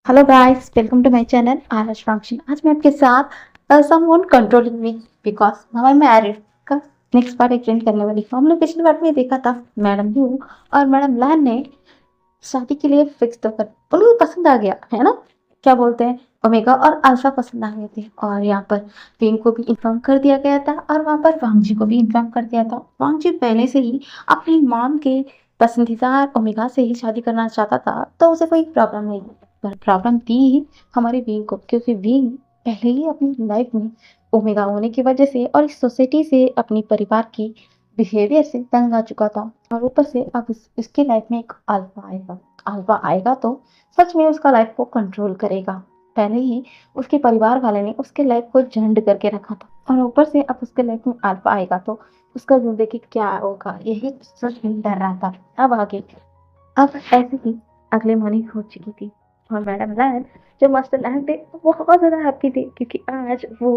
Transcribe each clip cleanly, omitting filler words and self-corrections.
Hello guys, welcome to my channel RS function. आज मैं आपके साथ समवन कंट्रोलिंग मी बिकॉज हमारे मैरिड का नेक्स्ट पार्ट एक्सप्लेन करने वाली हूँ। हम लोग पिछली बार में देखा था मैडम यू और मैडम लैन ने शादी के लिए फिक्स तो कर, उनको पसंद आ गया है ना, क्या बोलते हैं, ओमेगा और अल्फा पसंद आ गए थे। और यहाँ पर विंग को भी इन्फॉर्म कर दिया गया था और वहाँ पर वांग जी को भी इन्फॉर्म कर दिया था। वांग जी पहले से ही अपनी मॉम के पसंदीदा ओमेगा से ही शादी करना चाहता था, तो उसे कोई प्रॉब्लम नहीं थी। पर प्रॉब्लम थी हमारे विंग को, क्योंकि विंग पहले ही अपनी लाइफ में ओमेगा होने की वजह से और इस सोसाइटी से, अपनी परिवार की बिहेवियर से तंग आ चुका था। और ऊपर से अब इसकी लाइफ में एक अल्फा आएगा। अल्फा आएगा तो सच में उसका लाइफ को कंट्रोल करेगा। पहले ही उसके परिवार वाले ने उसके लाइफ को झंड करके रखा था, और ऊपर से अब उसके लाइफ में अल्फा आएगा तो उसका जिंदगी क्या होगा, यही सच में डर रहा था। अब आगे, अब ऐसे ही अगले मॉर्निंग हो चुकी थी और मैडम लैन, जो मास्टर लैन थे, वो बहुत ज्यादा हैप्पी थे क्योंकि आज वो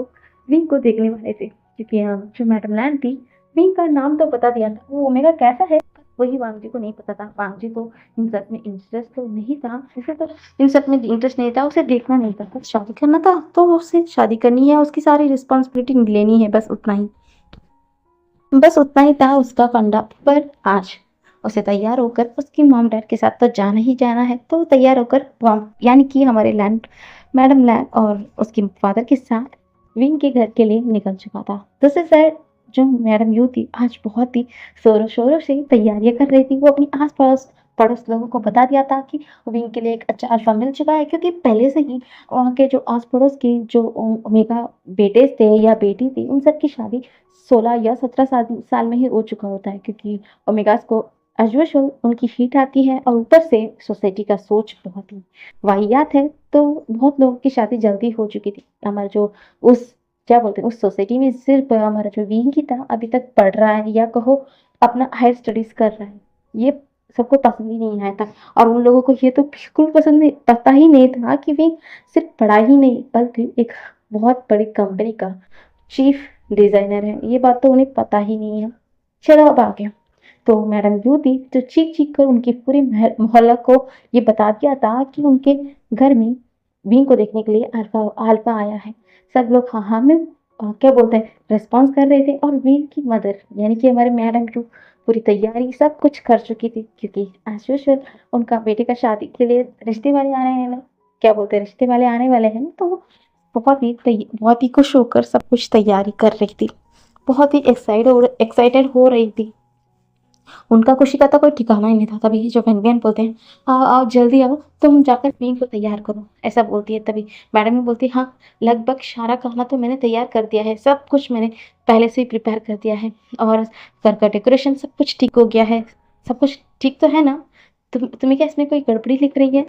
विंग को देखने वाले थे। क्योंकि जो मैडम लैन थी, विंग का नाम तो बता दिया था, वो ओमेगा कैसा है वही वांग जी को नहीं पता था। वांग जी को इन सब में इंटरेस्ट तो नहीं था, उसे तो इन सब में इंटरेस्ट नहीं था, उसे देखना नहीं था, बस शादी करना था तो उसे शादी करनी है, उसकी सारी रिस्पॉन्सिबिलिटी लेनी है, बस उतना ही, बस उतना ही था उसका फंडा। पर आज उसे तैयार होकर उसकी मॉम डैड के साथ तो जाना ही जाना है, तो तैयार होकर यानी कि हमारे लैंड मैडम लैंड और उसके फादर के साथ विंग के घर के लिए निकल चुका था। दूसरी साइड जो मैडम यू थी, आज बहुत ही जोरों शोरों से तैयारियां कर रही थी। वो अपनी आस पास पड़ोस लोगों को बता दिया था कि विंग के लिए एक अच्छा अल्फा मिल चुका है, क्योंकि पहले से ही वहाँ के जो आस पड़ोस के जो ओमेगा बेटे थे या बेटी थी, उन सब की शादी 16 या 17 साल में ही हो चुका होता है, क्योंकि ओमेगास को एज यूजुअल उनकी हीट आती है और ऊपर से सोसाइटी का सोच बहुत ही वाहियात है, तो बहुत लोगों की शादी जल्दी हो चुकी थी। हमारा जो उस क्या बोलते हैं, उस सोसाइटी में सिर्फ हमारा जो विंग ही था अभी तक पढ़ रहा है, या कहो अपना हायर स्टडीज कर रहा है। ये सबको पसंद ही नहीं आया था। और उन लोगों को ये तो बिल्कुल पसंद नहीं, पता ही नहीं था कि विंग सिर्फ पढ़ाई ही नहीं बल्कि एक बहुत बड़ी कंपनी का चीफ डिजाइनर है। ये बात तो उन्हें पता ही नहीं है। चलो अब आगे, तो मैडम यू थी जो चीख चीख कर उनकी पूरी मोहल्ला को ये बता दिया था कि उनके घर में विंग को देखने के लिए अल्फा अल्फा आया है। सब लोग हाँ हाँ में क्या बोलते हैं, रेस्पॉन्स कर रहे थे। और विंग की मदर यानी कि हमारे मैडम यू पूरी तैयारी सब कुछ कर चुकी थी, क्योंकि एज यूजुअल उनका बेटे का शादी के लिए रिश्ते वाले आने हैं, क्या बोलते हैं, रिश्ते वाले आने वाले हैं, तो बहुत ही खुश होकर सब कुछ तैयारी कर रही थी। बहुत ही एक्साइटेड हो रही थी। उनका खुशी का तो कोई ठिकाना ही नहीं था। तभी जो बहन बोलते हैं, आओ आओ जल्दी आओ, तुम जाकर बीन को तैयार करो, ऐसा बोलती है। तभी मैडम भी बोलती है, हाँ लगभग सारा खाना तो मैंने तैयार कर दिया है, सब कुछ मैंने पहले से ही प्रिपेयर कर दिया है, और घर का डेकोरेशन सब कुछ ठीक हो गया है। सब कुछ ठीक तो है ना? तुम्हें क्या इसमें कोई गड़बड़ी लिख रही है?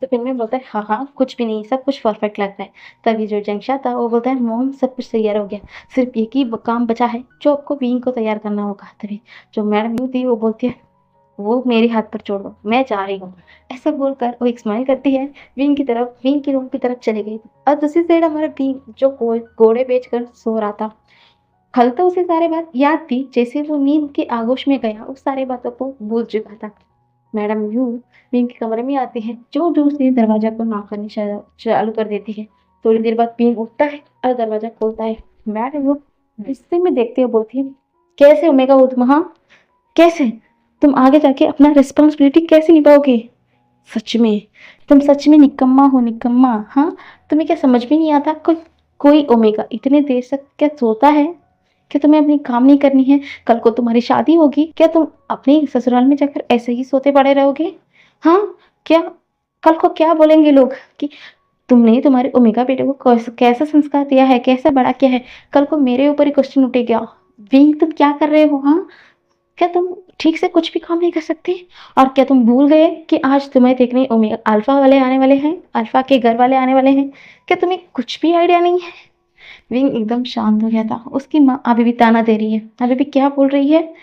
तो फिर मैं बोलता है, हाँ हाँ कुछ भी नहीं, सब कुछ परफेक्ट लग रहा है। तभी जो जंगशा था वो बोलता है, मोम सब कुछ तैयार हो गया, सिर्फ एक ही काम बचा है जो आपको बीन को तैयार करना होगा। तभी जो मैडम यू थी वो बोलती है, वो मेरे हाथ पर छोड़ो, मैं जा रही हूँ। ऐसा बोलकर वो एक स्माइल करती है, विंग की तरफ, विंग की रूम की तरफ चली गई। और दूसरी साइड हमारा विंग जो घोड़े बेचकर सो रहा था, कल तो उसे सारी बात याद थी, जैसे वो नींद के आगोश में गया उस सारी बातों को भूल चुका था। मैडम यू विंग के कमरे में आती है, जो जो से दरवाजा को नॉक करनी चालू कर देती है। थोड़ी देर बाद विंग उठता है और दरवाजा खोलता है। मैडम यू गुस्से में देखते हुए बोलती है, कैसे ओमेगा वो तुम, हाँ कैसे तुम आगे जाके अपना रिस्पॉन्सिबिलिटी कैसे निभाओगे? सच में तुम सच में निकम्मा हो, निकम्मा। हाँ, तुम्हें क्या समझ में नहीं आता? कोई कोई ओमेगा इतने देर तक क्या सोता है? क्या तुम्हें अपनी काम नहीं करनी है? कल को तुम्हारी शादी होगी, क्या तुम अपने ससुराल में जाकर ऐसे ही सोते पड़े रहोगे? हाँ, क्या कल को क्या बोलेंगे लोग कि तुमने तुम्हारे ओमेगा बेटे को कैसा संस्कार दिया है, कैसा बड़ा किया है? कल को मेरे ऊपर ही क्वेश्चन उठेगा, विंग तुम क्या कर रहे हो? हाँ, क्या तुम ठीक से कुछ भी काम नहीं कर सकते? और क्या तुम भूल गए कि आज तुम्हें देखने ओमेगा अल्फा वाले आने वाले हैं, अल्फा के घर वाले आने वाले हैं? क्या तुम्हें कुछ भी आइडिया नहीं है? विंग एकदम शांत हो गया था। उसकी माँ अभी भी ताना दे रही है, अभी भी क्या बोल रही है,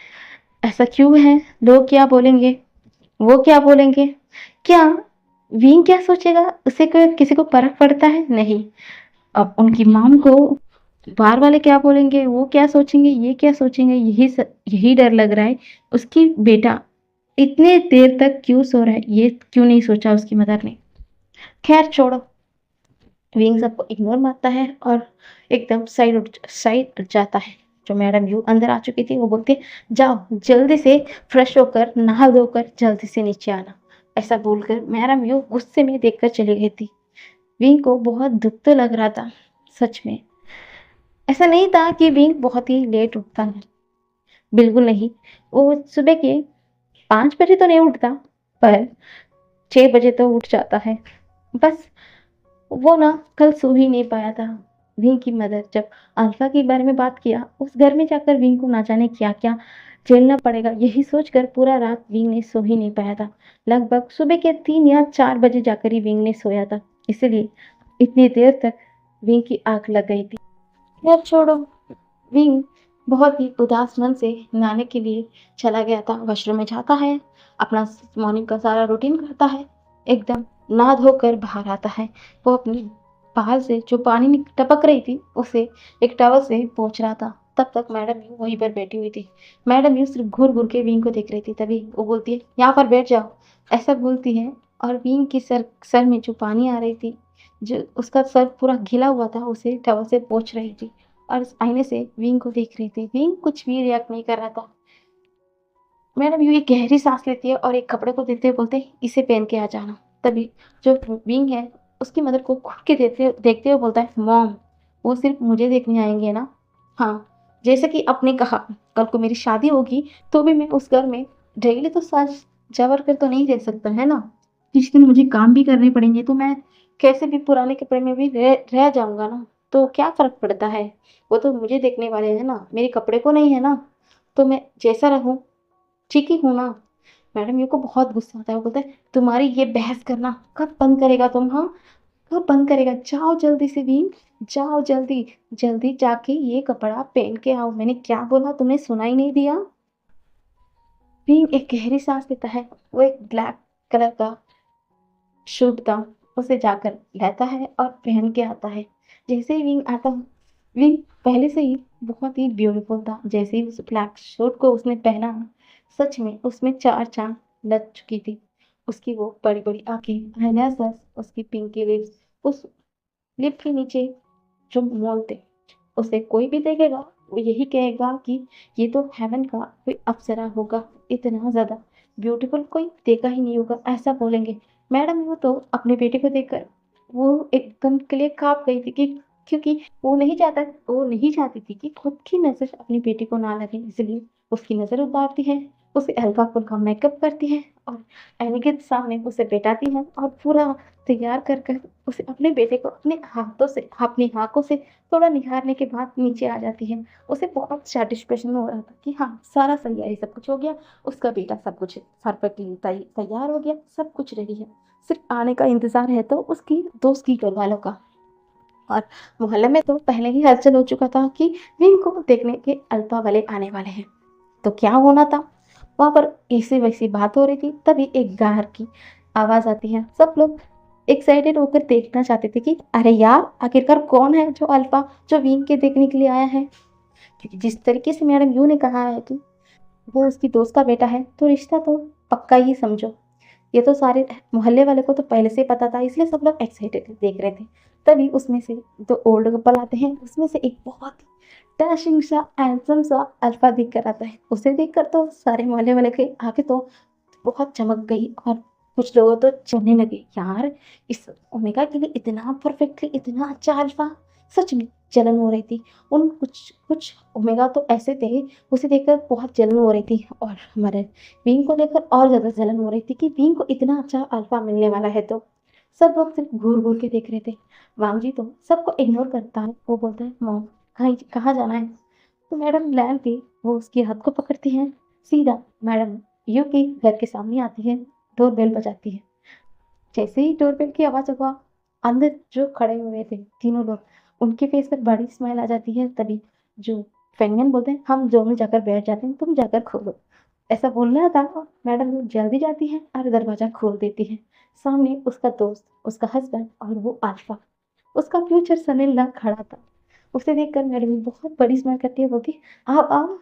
ऐसा क्यों है, लोग क्या बोलेंगे, वो क्या बोलेंगे, क्या विंग क्या सोचेगा, उसे कोई किसी को फर्क पड़ता है? नहीं। अब उनकी माम को बाहर वाले क्या बोलेंगे, वो क्या सोचेंगे, ये क्या सोचेंगे, यही डर लग रहा है। उसकी बेटा इतने देर तक क्यों सो रहा है, ये क्यों नहीं सोचा उसकी मदर ने। खैर छोड़ो, विंग सबको इग्नोर मारता है और एकदम साइड जाता है। जो मैडम यू अंदर आ चुकी थी वो बोलती है जाओ जल्दी से फ्रेश होकर नहा धोकर जल्दी से नीचे आना। ऐसा बोलकर मैडम यू गुस्से में देखकर चली गई थी। विंग को बहुत दुख तो लग रहा था। सच में ऐसा नहीं था कि विंग बहुत ही लेट उठता है, बिल्कुल नहीं। वो सुबह के 5 बजे तो नहीं उठता, पर 6 बजे तो उठ जाता है। बस वो ना कल सो ही नहीं पाया था। विंग की मदर जब अल्फा के बारे में बात किया, उस घर में जाकर विंग को ना जाने क्या क्या झेलना पड़ेगा, यही सोचकर पूरा रात विंग ने सो ही नहीं पाया था। लगभग सुबह के 3 या 4 बजे जाकर ही विंग ने सोया था, इसलिए इतनी देर तक विंग की आंख लग गई थी। यार छोड़ो, विंग बहुत ही उदास मन से नहाने के लिए चला गया था। वॉशरूम में जाता है, अपना मॉर्निंग का सारा रूटीन करता है, एकदम नहा धोकर बाहर आता है। वो अपनी बाहर से जो पानी टपक रही थी उसे एक टॉवल से पोंछ रहा था। तब तक मैडम यू वहीं पर बैठी हुई थी। मैडम यू सिर्फ घूर घूर के विंग को देख रही थी। तभी वो बोलती है यहाँ पर बैठ जाओ, ऐसा बोलती है। और विंग की सर में जो पानी आ रही थी, जो उसका सर पूरा घिला हुआ था, उसे टॉवल से पोंछ रही थी और उस आईने से विंग को देख रही थी। विंग कुछ भी रिएक्ट नहीं कर रहा था। मैडम यूं एक गहरी सांस लेती है और एक कपड़े को देते हुए बोलते हैं इसे पहन के आ जाना। तभी जो विंग है उसकी मदर को घूर के देखते हुए बोलता है मॉम, वो सिर्फ मुझे देखने आएंगे ना। हाँ, जैसे कि आपने कहा कल को मेरी शादी होगी तो भी मैं उस घर में डेली तो साज जवर कर तो नहीं रह सकता है ना। जिस दिन मुझे काम भी करने पड़ेंगे तो मैं कैसे भी पुराने कपड़े में भी रह जाऊंगा ना। तो क्या फर्क पड़ता है, वो तो मुझे देखने वाले हैं ना, मेरे कपड़े को नहीं है ना। तो मैं जैसा रहूं ठीक ही हूं ना। मैडम यू को बहुत गुस्सा आता है। वो बोलता है तुम्हारी ये बहस करना कब बंद करेगा तुम, हाँ कब बंद करेगा। जाओ जल्दी से भी, जाओ जल्दी, जल्दी जाके ये कपड़ा पहन के आओ। मैंने क्या बोला तुमने सुना ही नहीं दिया। भीम एक गहरी सांस लेता है। वो एक ब्लैक कलर का सूट था, उसे जाकर लेता है और पहन के आता है। जैसे ही विंग आता, विंग पहले से ही बहुत ही ब्यूटीफुल था। जैसे ही उस ब्लैक सूट को उसने पहना, सच में उसमें चार चांद लग चुकी थी। उसकी वो बड़ी बड़ी आंखें, आईलैशेस, उसकी पिंकी लिप्स, उस लिप के नीचे जो मोल थे, उसे कोई भी देखेगा वो यही कहेगा कि ये तो हेवन का कोई अप्सरा होगा। इतना ज्यादा ब्यूटीफुल कोई देखा ही नहीं होगा, ऐसा बोलेंगे। मैडम वो तो अपने बेटे को देखकर वो एकदम के लिए कांप गई थी कि क्योंकि वो नहीं चाहती थी कि खुद की नजर अपने बेटे को ना लगे, इसलिए उसकी नजर उतारती है, उसे हल्का फुल्का मेकअप करती है और आईने के सामने उसे बैठाती है और पूरा तैयार कर कर उसे अपने बेटे को अपनी आंखों से थोड़ा निहारने के बाद नीचे आ जाती है। उसे बहुत सैटिस्फैक्शन हो रहा था कि हाँ सारा सही है, सब कुछ हो गया, उसका बेटा सब कुछ परफेक्टली तैयार हो गया, सब कुछ रेडी है, सिर्फ आने का इंतजार है तो उसकी दोस्त की घर वालों का। और मोहल्ले में तो पहले ही हलचल हो चुका था कि विंग को देखने के अल्पा वाले आने वाले हैं। तो क्या होना था, वहां पर ऐसी वैसी बात हो रही थी। तभी एक गार की आवाज आती है। सब लोग एक्साइटेड होकर देखना चाहते थे कि अरे यार आखिरकार कौन है जो अल्फा, जो विंग के देखने के लिए आया है। क्योंकि जिस तरीके से मैडम यू ने कहा है कि वो उसकी दोस्त का बेटा है, तो रिश्ता तो पक्का ही समझो। ये तो सारे मोहल्ले वाले को तो पहले से ही पता था, इसलिए सब लोग एक्साइटेड देख रहे थे। तभी उसमें से दो ओल्ड कपल आते हैं, उसमें से एक बहुत डैशिंग सा हैंडसम सा अल्फा दिख कर आता है। उसे देखकर तो सारे मोहल्ले वाले के आंखें तो बहुत चमक गई और कुछ लोगों तो चलने लगे यार, इस ओमेगा के लिए इतना परफेक्टली इतना अच्छा अल्फा। सच में जलन हो रही थी। उन कुछ कुछ ओमेगा तो ऐसे थे, उसे देखकर बहुत जलन हो रही थी। और हमारे विंग को लेकर और ज्यादा जलन हो रही थी कि विंग को इतना अच्छा अल्फा मिलने वाला है। तो सब लोग सिर्फ घूर घूर के देख रहे थे। वांग जी तो सबको इग्नोर करता है। वो बोलता है मॉम कहीं कहाँ जाना है। तो मैडम लैन थी, वो उसके हाथ को पकड़ती हैं। सीधा मैडम यू की घर के सामने आती है, डोरबेल बजाती है। जैसे ही डोरबेल की आवाज हुआ, अंदर जो खड़े हुए थे तीनों लोग, उनके फेस पर बड़ी स्माइल आ जाती है। तभी जो फेंगन बोलते हैं हम दोनों जाकर बैठ जाते हैं, तुम जाकर खोलो, ऐसा बोलना था। मैडम जल्दी जाती है और दरवाजा खोल देती है। सामने उसका दोस्त, उसका हस्बैंड और वो अल्फा, उसका फ्यूचर सन इन लॉ खड़ा था। उसे देखकर मैडम बहुत बड़ी स्माइल करती है, बोलती आओ आओ,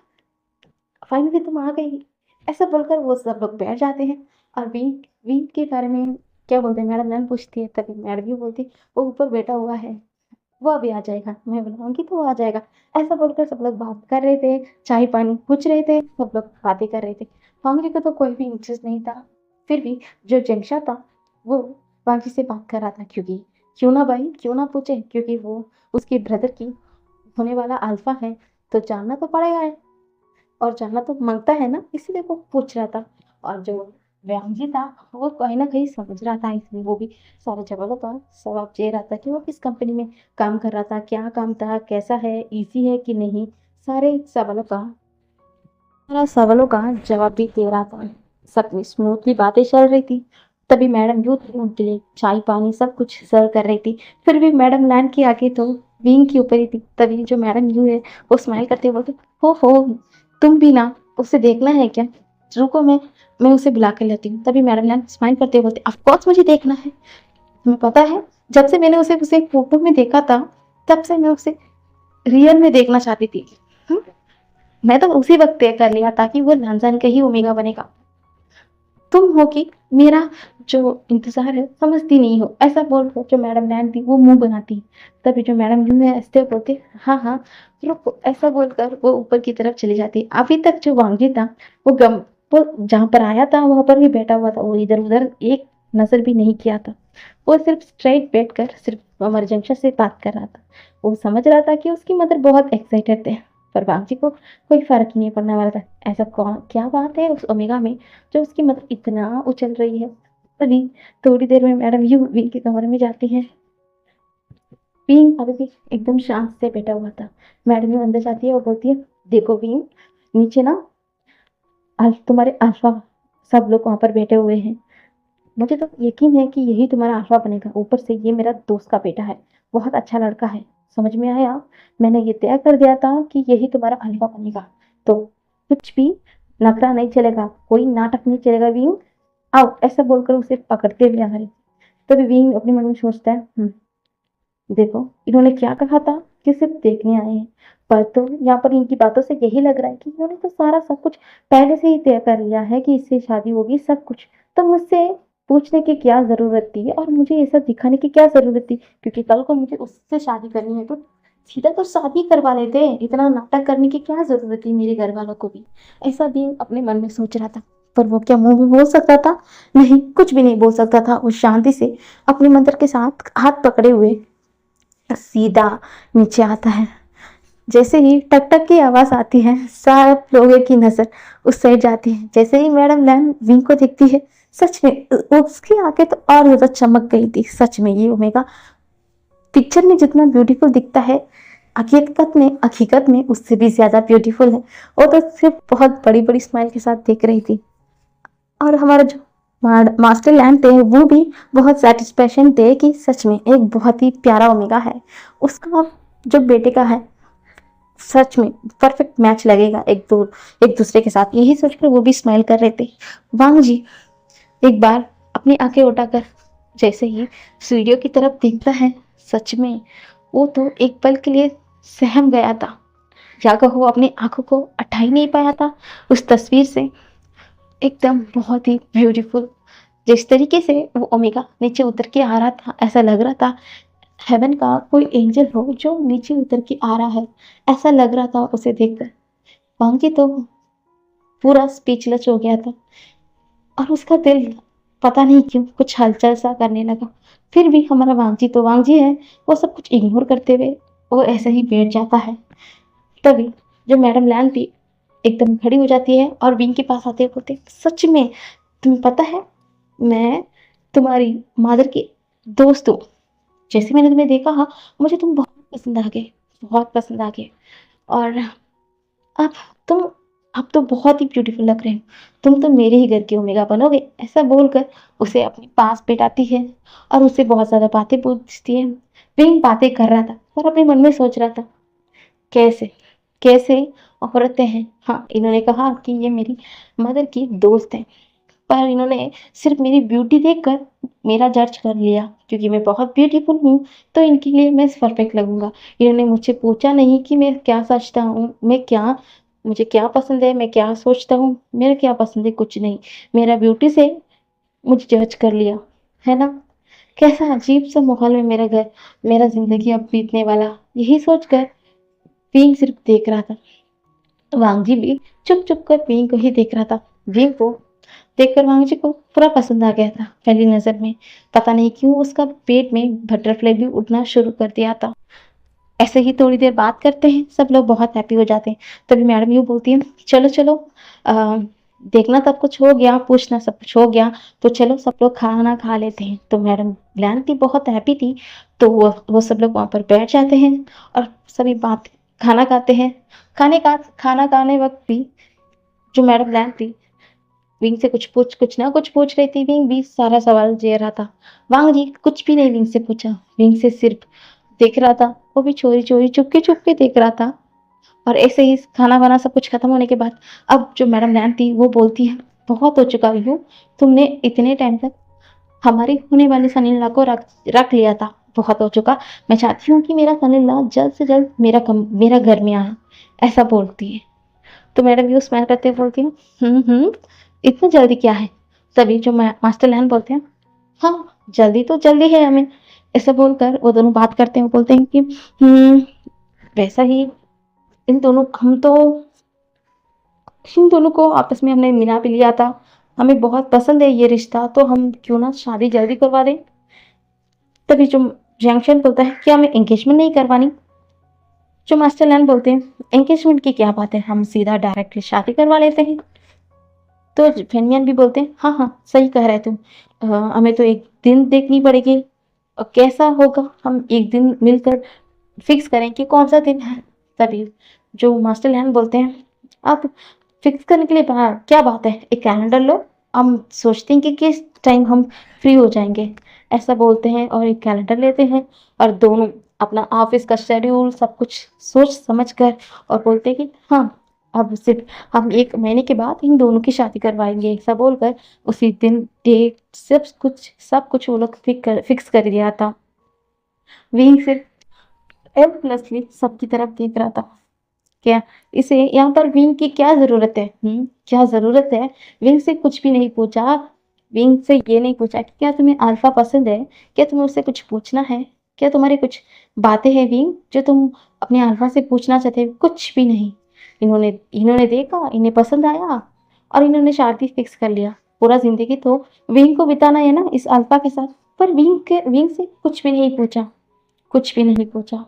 फाइनली तुम आ गई। ऐसा बोलकर वो सब लोग बैठ जाते हैं और वीक वीक के बारे में क्या बोलते हैं, मैडम मैम पूछती है, तभी मैडम भी बोलती वो ऊपर बैठा हुआ है, वो अभी आ जाएगा। मैं बुलाऊंगी तो वो आ जाएगा। ऐसा बोलकर सब लोग बात कर रहे थे, चाय पानी पूछ रहे थे, सब लोग बातें कर रहे थे। वांगजी को तो कोई भी इंटरेस्ट नहीं था। फिर भी जो जंक्षा था वो वांगजी से बात कर रहा था, क्योंकि क्यों ना भाई, क्यों ना पूछे, क्योंकि वो उसके ब्रदर की होने वाला अल्फा है, तो जानना तो पड़ेगा है, और जानना तो मांगता है ना, इसलिए वो पूछ रहा था। और जो व्यांग था वो कहीं ना कहीं समझ रहा था, इसलिए वो भी सारे सवालों का जवाब दे रहा था कि वो किस कंपनी में काम कर रहा था, क्या काम था, कैसा है, इजी है कि नहीं, सारे सवालों का जवाब भी दे रहा था। सब स्मूथली बातें चल रही थी। तभी मैडम यूथ उनके लिए चाय पानी सब कुछ सर्व कर रही थी। फिर भी मैडम लैंड के आगे तो विंग के ऊपर ही थी। तभी जो मैडम यू है वो स्माइल करते हुए बोलते, हो तुम भी ना उसे देखना है क्या, रुको मैं उसे बुला कर लेती हूँ। तभी मैडम लैंड स्माइल करते हुए बोलते, ऑफ कोर्स मुझे देखना है। तुम्हें पता है, जब से मैंने उसे उसे फोटो में देखा था, तब से मैं उसे रियल में देखना चाहती थी। हम्म, मैं तो उसी वक्त तय कर लिया था कि वो लंदन का ही ओमेगा बनेगा। तुम हो कि मेरा जो इंतजार है समझती नहीं हो। ऐसा बोलकर जो मैडम नैन थी वो मुंह बनाती। तभी जो मैडम यू है हंसते हुए बोलते, हाँ हाँ रुको। ऐसा बोलकर वो ऊपर की तरफ चली जाती। अभी तक जो वांगजी था वो वो जहाँ पर आया था वहां पर ही बैठा हुआ था, वो इधर उधर एक नजर भी नहीं किया था। वो सिर्फ स्ट्रेट बैठ कर सिर्फ अमर जंक्शन से बात कर रहा था। वो समझ रहा था कि उसकी मदर बहुत एक्साइटेड थे, पर वांगजी को कोई फर्क ही नहीं पड़ने वाला था। ऐसा कौन क्या बात है उस ओमेगा में जो उसकी मदर इतना उछल रही है। तभी थोड़ी देर में मैडम यू विंग के कमरे में जाती है। विंग अभी भी एकदम शांत से बैठा हुआ था। मैडम यू अंदर जाती है और बोलती है, देखो विंग, नीचे ना तुम्हारे अल्फा सब लोग वहां पर बैठे हुए हैं। मुझे तो यकीन है कि यही तुम्हारा अल्फा बनेगा। ऊपर से ये मेरा दोस्त का बेटा है, बहुत अच्छा लड़का है, समझ में आया। मैंने ये तय कर दिया था कि यही तुम्हारा अल्फा बनेगा, तो कुछ भी नखरा नहीं चलेगा, कोई नाटक नहीं चलेगा विंग। आओ, ऐसा बोलकर उसे पकड़ते हुए आ रहे। तभी विंग अपने मन में सोचता है, देखो इन्होंने क्या कहा था कि सिर्फ देखने आए हैं, पर तो यहाँ पर इनकी बातों से यही लग रहा है कि इन्होंने तो सारा सब कुछ पहले से ही तय कर लिया है कि इससे शादी होगी सब कुछ। तो मुझसे पूछने की क्या जरूरत थी, और मुझे ऐसा दिखाने की क्या जरूरत थी, क्योंकि कल को मुझे उससे शादी करनी है तो सीधा तो शादी करवा लेते। इतना नाटक करने की क्या जरूरत थी मेरे घर वालों को भी। ऐसा भी अपने मन में सोच रहा था। पर वो क्या मुंह में बोल सकता था? नहीं, कुछ भी नहीं बोल सकता था। वो शांति से अपने मंत्र के साथ हाथ पकड़े हुए सीधा नीचे आता है। जैसे ही टक टक की आवाज आती है, सब लोगों की नजर उस साइड जाती है। जैसे ही मैडम लैन विंग को दिखती है, सच में उसकी आंखें तो और ज्यादा चमक गई थी। सच में ये ओमेगा पिक्चर में जितना ब्यूटीफुल दिखता है, हकीकत में उससे भी ज्यादा ब्यूटीफुल है। वो तो सिर्फ बहुत बड़ी बड़ी स्माइल के साथ देख रही थी। और हमारा जो मास्टर लैंड थे वो भी बहुत सेटिस्फेक्शन थे कि सच में एक बहुत ही प्यारा ओमेगा है। उसका जो बेटे का है, सच में परफेक्ट मैच लगेगा एक दूसरे के साथ। यही सोचकर वो भी स्माइल कर रहे थे। वांग जी एक बार अपनी आंखें उठाकर जैसे ही वीडियो की तरफ देखता है, सच में वो तो एक पल के लिए सहम गया था, या कहो अपनी आंखों को हटा ही नहीं पाया था उस तस्वीर से। एकदम बहुत ही ब्यूटीफुल। जिस तरीके से वो ओमेगा नीचे उतर के आ रहा था, ऐसा लग रहा था हेवन का कोई एंजल हो जो नीचे उतर के आ रहा है, ऐसा लग रहा था उसे देखकर। बांकी तो पूरा स्पीचलेस हो गया था, और उसका दिल पता नहीं क्यों कुछ हलचल सा करने लगा। फिर भी हमारा वांगजी तो वांगजी है, वो सब कुछ इग्नोर करते हुए वो ऐसे ही बैठ जाता है। तभी जो मैडम लैंग थी एकदम खड़ी हो जाती है और विंग के पास आते बोलते, सच में तुम्हें पता है मैं तुम्हारी मदर की दोस्त हूँ। जैसे मैंने तुम्हें देखा, हाँ, मुझे तुम बहुत पसंद आ गए, बहुत पसंद आ गए। और अब तुम अब तो बहुत ही ब्यूटीफुल लग रहे हो। तुम तो मेरे ही घर के ओमेगा बनोगे। ऐसा बोलकर उसे अपने पास बैठाती है और उससे बहुत ज़्यादा बातें पूछती है। विंग बातें कर रहा था और अपने मन में सोच रहा था, कैसे कैसे औरतें हैं। हाँ, इन्होंने कहा कि ये मेरी मदर की दोस्त है, पर इन्होंने सिर्फ मेरी ब्यूटी देखकर मेरा जज कर लिया, क्योंकि मैं बहुत ब्यूटीफुल हूँ तो इनके लिए मैं परफेक्ट लगूंगा। इन्होंने मुझसे पूछा नहीं कि मैं क्या सोचता हूँ, मुझे क्या पसंद है, मैं क्या सोचता हूँ, मेरा क्या पसंद है, कुछ नहीं। मेरा ब्यूटी से मुझे जज कर लिया। है ना? कैसा अजीब सा माहौल में मेरा घर, मेरा ज़िंदगी अब बीतने वाला, यही सोचकर पींग सिर्फ देख रहा था। वांगजी भी चुप-चुप कर पींग को ही देख रहा था। पींग को देखकर वांगजी को पूरा पसंद आ गया था पहली नज़र में। पता नहीं क्यों उसका पेट में बटरफ्लाई भी उड़ना शुरू कर दिया था। ऐसे ही थोड़ी देर बात करते हैं, सब लोग बहुत हैप्पी हो जाते हैं। तभी मैडम यूँ बोलती है, चलो चलो, अ, देखना सब कुछ हो गया, पूछना सब कुछ हो गया, तो चलो सब लोग खाना खा लेते हैं। तो मैडम ग्लैन थी, बहुत हैप्पी थी, तो वो सब लोग वहाँ पर बैठ जाते हैं और सभी बात खाना खाते हैं। खाना खाने वक्त भी जो मैडम ग्लैन थी, विंग से कुछ ना कुछ पूछ रही थी। विंग भी सारा सवाल दे रहा था। वांग जी कुछ भी नहीं विंग से पूछा, विंग से सिर्फ देख रहा था। वो भी चोरी चोरी चुपके चुपके देख रहा था। और ऐसे ही खाना वाना सब कुछ खत्म होने के बाद अब जो मैडम नैन थी वो बोलती है, बहुत हो चुका वीयू, तुमने इतने टाइम तक हमारी होने वाली सनीला को रख रख लिया था। बहुत हो चुका, मैं चाहती हूँ कि मेरा सनीला जल्द से जल्द मेरा घर में आए, ऐसा बोलती है। तो मैडम यू स्माइल करते हुए बोलती है, इतना जल्दी क्या है? तभी जो मास्टर लैन बोलते हैं, हाँ जल्दी तो जल्दी है हमें। ऐसा बोलकर वो दोनों बात करते हैं, वो बोलते हैं कि वैसा ही इन दोनों को आपस में हमने मिला भी लिया था। हमें बहुत पसंद है ये रिश्ता, तो हम क्यों ना शादी जल्दी करवा दें। तभी जो जंक्शन बोलता है, क्या हमें एंगेजमेंट नहीं करवानी? जो मास्टर लैन बोलते हैं, एंगेजमेंट की क्या बात है, हम सीधा डायरेक्टली शादी करवा लेते हैं। तो फेनियन भी बोलते हैं, हाँ हाँ सही कह रहे तुम, हमें तो एक दिन देखनी पड़ेगी और कैसा होगा, हम एक दिन मिलकर फिक्स करें कि कौन सा दिन है। तभी जो मास्टर लैन बोलते हैं, आप फिक्स करने के लिए क्या बात है, एक कैलेंडर लो, हम सोचते हैं कि किस टाइम हम फ्री हो जाएंगे। ऐसा बोलते हैं और एक कैलेंडर लेते हैं और दोनों अपना ऑफिस का शेड्यूल सब कुछ सोच समझ कर और बोलते हैं कि हाँ, अब सिर्फ हम 1 महीने के बाद इन दोनों की शादी करवाएंगे। ऐसा बोलकर उसी दिन डेट सब कुछ वो लोग फिक्स कर दिया था। विंग सिर्फ हेल्पलेसली सबकी तरफ देख रहा था। क्या इसे यहाँ पर विंग की क्या जरूरत है? क्या जरूरत है? विंग से कुछ भी नहीं पूछा। विंग से ये नहीं पूछा कि क्या तुम्हें अल्फा पसंद है, क्या तुम्हें उससे कुछ पूछना है, क्या तुम्हारी कुछ बातें हैं विंग जो तुम अपने अल्फा से पूछना चाहते हो? कुछ भी नहीं। इन्होंने इन्होंने देखा, इन्हें पसंद आया और इन्होंने शादी फिक्स कर लिया। पूरा जिंदगी तो विंग को बिताना है ना इस अल्फा के साथ। पर विंग से कुछ भी नहीं पूछा, कुछ भी नहीं पूछा।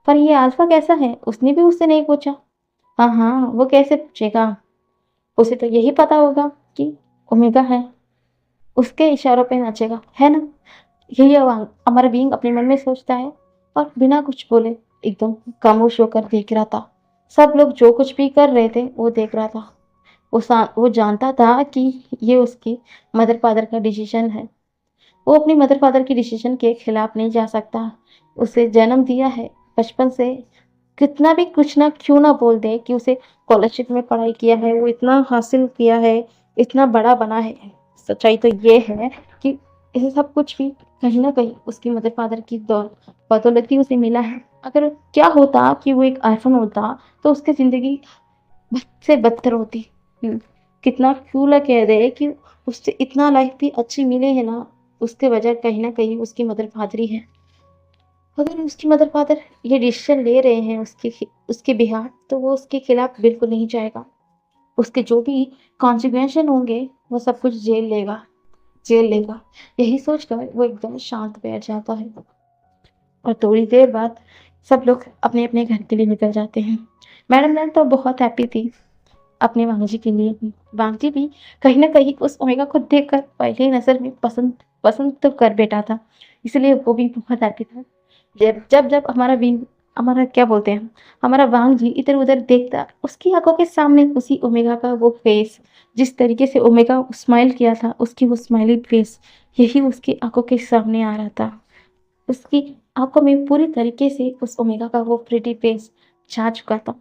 पर ये अल्फा कैसा है उसने भी उससे नहीं पूछा। हाँ हाँ, वो कैसे पूछेगा, उसे तो यही पता होगा कि ओमेगा है, उसके इशारों पे नाचेगा, है ना? यही हमारा बीइंग अपने मन में सोचता है और बिना कुछ बोले एकदम खामोश होकर देख रहा था। सब लोग जो कुछ भी कर रहे थे वो देख रहा था। वो जानता था कि ये उसकी मदर फादर का डिसीजन है। वो अपनी मदर फादर की डिसीजन के खिलाफ नहीं जा सकता। उसे जन्म दिया है बचपन से, कितना भी कुछ ना क्यों ना बोल दे कि उसे स्कॉलरशिप में पढ़ाई किया है, वो इतना हासिल किया है, इतना बड़ा बना है। सच्चाई तो ये है कि इसे सब कुछ भी कहीं ना कहीं उसकी मदर फादर की बदौलत ही उसे मिला है। अगर क्या होता कि वो एक आईफोन होता तो उसकी जिंदगी बद से बदतर होती। कितना क्यों ना कह दे कि उससे इतना लाइफ भी अच्छी मिले है ना, उसके वजह कहीं ना कहीं उसकी मदर फादर ही है। अगर उसकी मदर फादर ये डिसीजन ले रहे हैं उसके बिहार, तो वो उसके खिलाफ बिल्कुल नहीं जाएगा। उसके जो भी कॉन्सिक्वेंशन होंगे वो सब कुछ झेल लेगा। यही सोचकर वो एकदम शांत बैठ जाता है और थोड़ी देर बाद सब लोग अपने अपने घर के लिए निकल जाते हैं। मैडम नैन तो बहुत हैप्पी थी अपने वांगजी के लिए भी। वांगजी भी कहीं ना कहीं उस ओमेगा को देखकर पहली नजर में पसंद पसंद तो कर बैठा था, इसलिए वो भी बहुत हैप्पी था। जब जब जब हमारा क्या बोलते हैं, हमारा वांग जी इधर उधर देखता, उसकी आंखों के सामने उसी ओमेगा का वो फेस, जिस तरीके से ओमेगा स्माइल किया था, उसकी वो स्माइली फेस यही उसकी आंखों के सामने आ रहा था। उसकी आंखों में पूरी तरीके से उस ओमेगा का वो प्रिटी फेस छा चुका था।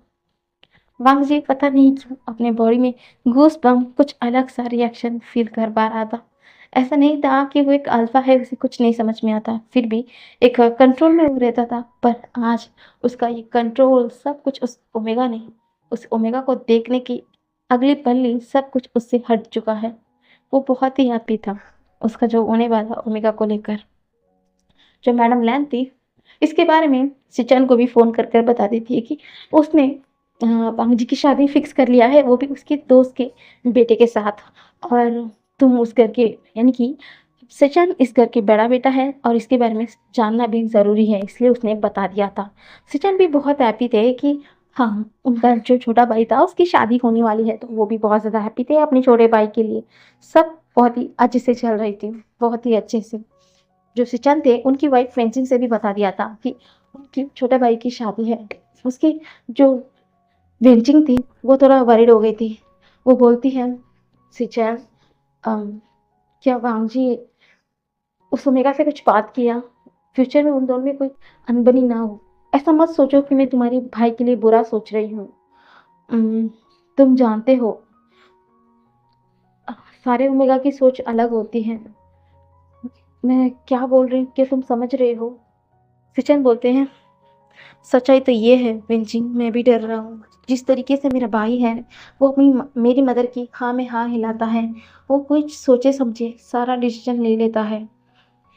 वांग जी पता नहीं क्यों अपने बॉडी में गूस बम्प कुछ अलग सा रिएक्शन फील कर पा रहा था। ऐसा नहीं था कि वो एक अल्फा है, उसे कुछ नहीं समझ में आता, फिर भी एक कंट्रोल में वो रहता था। पर आज उसका ये कंट्रोल सब कुछ उस ओमेगा नहीं, उस ओमेगा को देखने की अगली पल ही सब कुछ उससे हट चुका है। वो बहुत ही हैप्पी था उसका जो होने वाला ओमेगा को लेकर। जो मैडम लैन थी, इसके बारे में सिचन को भी फ़ोन कर कर बता देती है कि उसने पांग जी की शादी फिक्स कर लिया है, वो भी उसके दोस्त के बेटे के साथ। और तुम उस घर के, यानी कि सचिन इस घर के बड़ा बेटा है और इसके बारे में जानना भी ज़रूरी है, इसलिए उसने बता दिया था। सचिन भी बहुत हैप्पी थे कि हाँ, उनका जो छोटा भाई था उसकी शादी होने वाली है, तो वो भी बहुत ज़्यादा हैप्पी थे अपने छोटे भाई के लिए। सब बहुत ही अच्छे से चल रही थी, बहुत ही अच्छे से। जो सिचन थे उनकी वाइफ फेंसिंग से भी बता दिया था कि उनकी छोटे भाई की शादी है। उसकी जो वेंचिंग थी वो थोड़ा वरिड हो गई थी। वो बोलती है, सिचन क्या वांग जी उस ओमेगा से कुछ बात किया? फ्यूचर में उन दोनों में कोई अनबनी ना हो। ऐसा मत सोचो कि मैं तुम्हारे भाई के लिए बुरा सोच रही हूँ। अम, तुम जानते हो, सारे ओमेगा की सोच अलग होती है। मैं क्या बोल रही हूँ, क्या तुम समझ रहे हो? सिचन बोलते हैं, सच्चाई तो ये है विंचिंग, मैं भी डर रहा हूँ। जिस तरीके से मेरा भाई है, वो मेरी मदर की हाँ में हाँ हिलाता है। वो कुछ सोचे समझे सारा डिसीजन ले लेता है।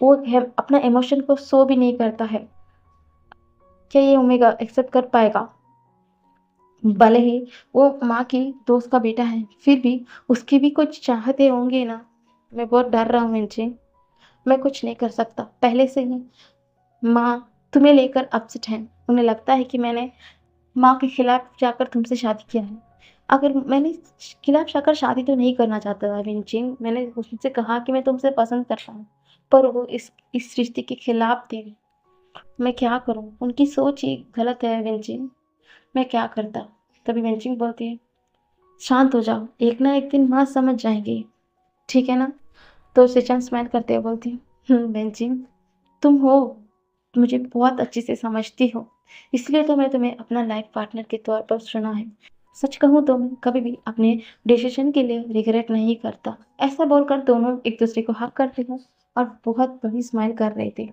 वो है अपना इमोशन को शो भी नहीं करता है। क्या ये ओमेगा एक्सेप्ट कर पाएगा? भले ही वो माँ की दोस्त का बेटा है, फिर भी उसकी भी कुछ चाहते होंगे ना। मैं बहुत डर रहा हूँ विंचिंग, मैं कुछ नहीं कर सकता। पहले से ही माँ तुम्हें लेकर अपसेट है। उन्हें लगता है कि मैंने माँ के खिलाफ जाकर तुमसे शादी किया है। अगर मैंने खिलाफ जाकर शादी तो नहीं करना चाहता था विंचिंग, मैंने उससे कहा कि मैं तुमसे पसंद करता हूँ, पर वो इस रिश्ते के खिलाफ थी। मैं क्या करूँ, उनकी सोच ही गलत है विंचिंग, मैं क्या करता? तभी विंचिंग बोलती है, शांत हो जाओ, एक ना एक दिन माँ समझ जाएंगी, ठीक है ना? तो सिचन स्माइल करते हुए बोलती है, विंचिंग तुम हो, मुझे बहुत अच्छे से समझती हो, इसलिए तो मैं तुम्हें अपना लाइफ पार्टनर के तौर पर चुना है। सच कहूँ तो मैं कभी भी अपने डिसीजन के लिए रिग्रेट नहीं करता। ऐसा बोलकर दोनों एक दूसरे को हक करते हैं और बहुत बड़ी स्माइल कर रहे थे।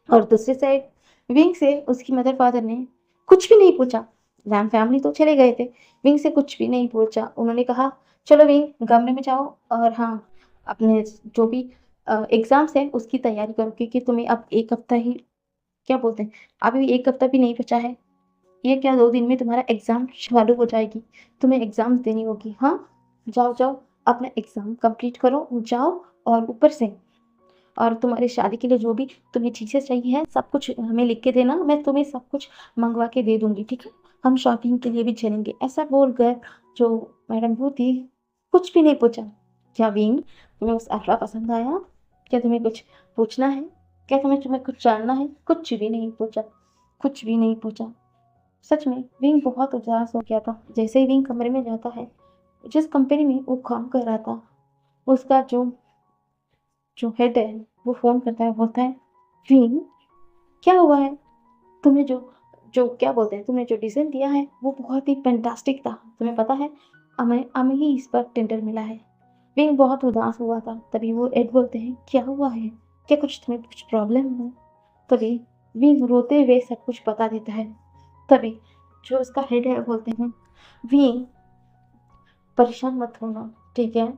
और दूसरी साइड विंग से उसकी मदर फादर ने कुछ भी नहीं पूछा। रैम फैमिली तो चले गए थे, विंग से कुछ भी नहीं पूछा। उन्होंने कहा, चलो विंग कमरे में जाओ और हाँ, अपने जो भी एग्जाम्स है उसकी तैयारी करो, क्योंकि तुम्हें अब एक हफ्ता ही, क्या बोलते हैं, अभी एक हफ्ता भी नहीं बचा है। ये क्या 2 दिन में तुम्हारा एग्जाम चालू हो जाएगी, तुम्हें एग्जाम्स देनी होगी। हाँ, जाओ जाओ, अपना एग्जाम कंप्लीट करो, जाओ। और ऊपर से और तुम्हारी शादी के लिए जो भी तुम्हें चीज़ें चाहिए है सब कुछ हमें लिख के देना, मैं तुम्हें सब कुछ मंगवा के दे दूंगी, ठीक है? हम शॉपिंग के लिए भी चलेंगे। ऐसा बोलकर जो मैडम वो थी, कुछ भी नहीं पूछा। क्या विंग, तुम्हें उस अफरा पसंद आया? क्या तुम्हें कुछ पूछना है? क्या तुम्हें कुछ जानना है? कुछ भी नहीं पूछा, कुछ भी नहीं पूछा। सच में विंग बहुत उदास हो गया था। जैसे ही विंग कमरे में जाता है, जिस कंपनी में वो काम कर रहा था, उसका जो जो हेड है वो फोन करता है, बोलता है, विंग क्या हुआ है? तुम्हें जो जो क्या बोलते हैं, तुमने जो डिसीजन दिया है वो बहुत ही फैंटास्टिक था। तुम्हें पता है, हमें हमें ही इस पर टेंडर मिला है। विंग बहुत उदास हुआ था। तभी वो एड बोलते हैं, क्या हुआ है? क्या तुम्हें कुछ प्रॉब्लम है? तभी विंग रोते हुए सब कुछ बता देता है। तभी जो उसका हेड है बोलते हैं, विंग परेशान मत होना, ठीक है?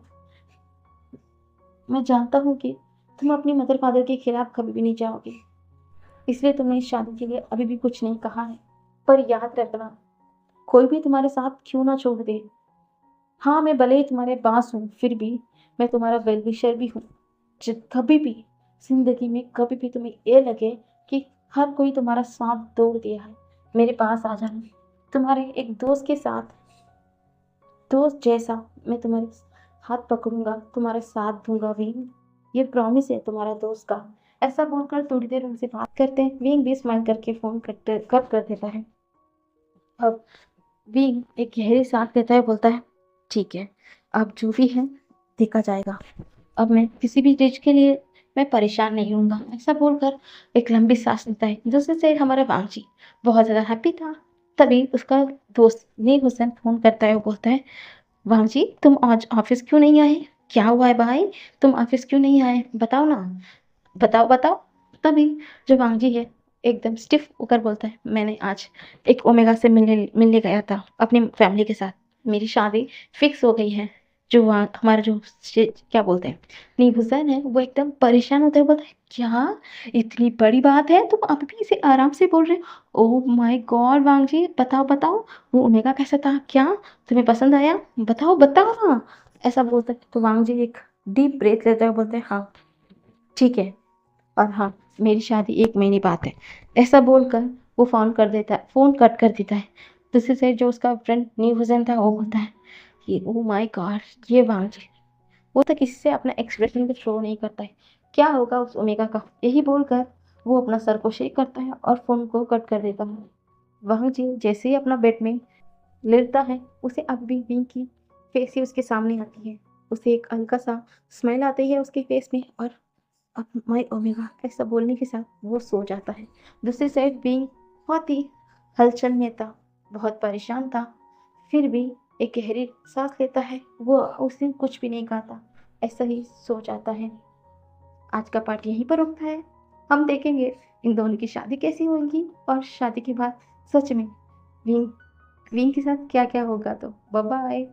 मैं जानता हूँ कि तुम अपनी मदर फादर के खिलाफ कभी भी नहीं जाओगे, इसलिए तुमने इस शादी के लिए अभी भी कुछ नहीं कहा है। पर याद रखना, कोई भी तुम्हारे साथ क्यों ना छोड़ दे, हाँ मैं भले ही तुम्हारे पास हूँ, फिर भी मैं तुम्हारा वेल विशर भी हूँ। जब कभी भी जिंदगी में कभी भी तुम्हें ये लगे कि हर कोई तुम्हारा साथ तोड़ दिया है, मेरे पास आ जाना। तुम्हारे एक दोस्त के साथ, दोस्त जैसा मैं तुम्हारे हाथ पकड़ूंगा, तुम्हारा साथ दूंगा विंग, ये प्रॉमिस है तुम्हारा दोस्त का। ऐसा बोलकर थोड़ी देर उनसे बात करते हैं। विंग भी स्माइल करके फोन कट कर देता है। अब विंग एक गहरी सांस लेता है, बोलता है, ठीक है, अब जो भी है देखा जाएगा। अब मैं किसी भी चीज के लिए मैं परेशान नहीं होऊंगा। ऐसा बोलकर एक लंबी सांस लेता है। दूसरे से हमारा वांची बहुत ज्यादा हैप्पी था। तभी उसका दोस्त नील हुसैन फोन करता है। वो बोलता है, वांची तुम आज ऑफिस क्यों नहीं आए? क्या हुआ है भाई, तुम ऑफिस क्यों नहीं आए, बताओ ना, बताओ बताओ। तभी जो वांजी है एकदम स्टिफ होकर बोलता है, मैंने आज एक ओमेगा से मिलने मिलने गया था अपनी फैमिली के साथ, मेरी शादी फिक्स हो गई है। जो वहाँ हमारा जो क्या बोलते हैं नीव हुसैन है, वो एकदम परेशान होता है, बोलता है क्या इतनी बड़ी बात है, तुम अभी भी इसे आराम से बोल रहे हो। ओ माय गॉड वांग जी, बताओ बताओ वो ओमेगा कैसा था, क्या तुम्हें पसंद आया, बताओ बताओ ना, ऐसा बोलता है। तो वांग जी एक डीप ब्रेथ लेते हुए बोलते हैं हाँ ठीक है, और हाँ मेरी शादी 1 महीने बाद है। ऐसा बोलकर वो फ़ोन कर देता है, फ़ोन कट कर देता है। दूसरी साइड जो उसका फ्रेंड न्यू हुसैन था वो बोलता है कि ओ माय गॉड ये वांग जी, वो तो किसी से अपना एक्सप्रेशन भी शो नहीं करता है, क्या होगा उस ओमेगा का। यही बोलकर वो अपना सर को शेक करता है और फ़ोन को कट कर देता है। वांग जी जैसे ही अपना बेड में लेटता है, उसे अब भी विंग की फेस ही उसके सामने आती है। उसे एक हल्का सा स्माइल आती है उसके फेस में, और अब माय ओमेगा ऐसा बोलने के साथ वो सो जाता है। दूसरी साइड विंग बहुत ही हलचल में था, बहुत परेशान था, फिर भी एक गहरी सांस लेता है। वो उस दिन कुछ भी नहीं खाता, ऐसा ही सो जाता है। आज का पार्ट यहीं पर रुकता है। हम देखेंगे इन दोनों की शादी कैसी होगी, और शादी के बाद सच में विंग विंग के साथ क्या क्या होगा। तो बाय बाय।